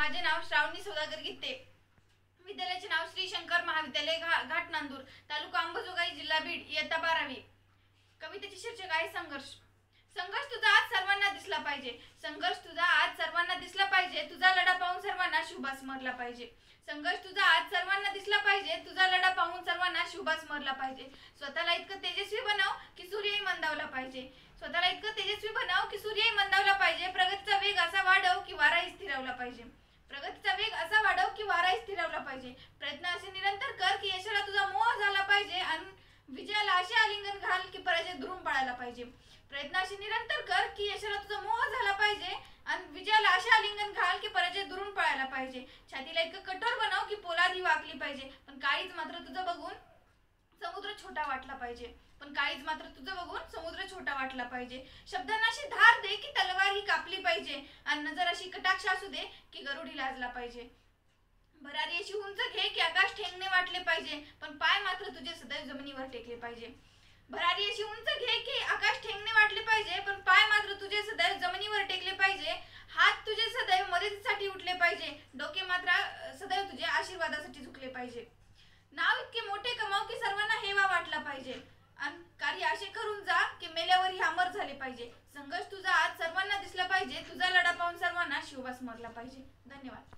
माझे नाव श्रावणी सौदागर गीते, विद्यालयाचे नाव श्री शंकर महाविद्यालय घाट नांदूर, तालुका अंबाजोगाई, जिल्हा बीड, इयत्ता 12वी। कवितेचे शीर्षक आहे संघर्ष। संघर्ष तुझा आज सर्वांना दिसला पाहिजे, संघर्ष तुझा आज सर्वांना दिसला पाहिजे, तुझा लढा पाहून सर्वांना शुभास मरला पाहिजे। संघर्ष तुझा आज सर्वांना दिसला पाहिजे, तुझा लढा पाहून सर्वांना शुभास मरला पाहिजे। स्वतःला इतकं तेजस्वी बनव की सूर्यही मंदावला पाहिजे, स्वतःला इतकं तेजस्वी बनव की सूर्यही मंदावला पाहिजे। प्रगतीचा वेग असा वाढव की वाराही स्थिरावला पाहिजे, प्रगतीचा वेग असा वाढव की वाराही स्थिरावला पाहिजे। प्रयत्न असे निरंतर कर की यशाला तुझा मोह झाला पाहिजे आणि विजयाला असे आलिंगन घाल की पराजय दुरून पळायला पाहिजे। प्रयत्न असे निरंतर कर की यशाला तुझा मोह झाला पाहिजे आणि विजयाला असे आलिंगन घाल की पराजय दुरून पळायला पाहिजे। छातीला इतकं कठोर बनव की पोलादी वाकली पाहिजे, पण काळीज मात्र तुझं बघून समुद्र छोटा वाटला पाहिजे, पण काळीज मात्र तुझं बघून समुद्र छोटा वाटला पाहिजे। शब्दांना अशी धार दे की तलवार ही कापली पाहिजे आणि नजर अशी कटाक्ष असू दे की गरुडी लाजला पाहिजे। भरारी अशी उंच घे की आकाश ठेंगणे वाटले पाहिजे, पण पाय मात्र तुझे सदैव जमिनीवर टेकले पाहिजे। भरारी अशी उंच घे की आकाश ठेंगणे वाटले पाहिजे, पण पाय मात्र तुझे सदैव जमिनीवर टेकले पाहिजे। हात तुझे सदैव मदतीसाठी उठले पाहिजे, डोके मात्र सदैव तुझे आशीर्वादासाठी झुकले पाहिजे। नाव इतके मोठे कमाव की सर्वांना हेवा वाटला पाहिजे आणि कार्य असे करून जा की मेल्यावरही अमर झाले पाहिजे। संघर्ष तुझा आज सर्वांना दिसला पाहिजे, तुझा लढा पाहून सर्वांना शिवबास मरला पाहिजे। धन्यवाद।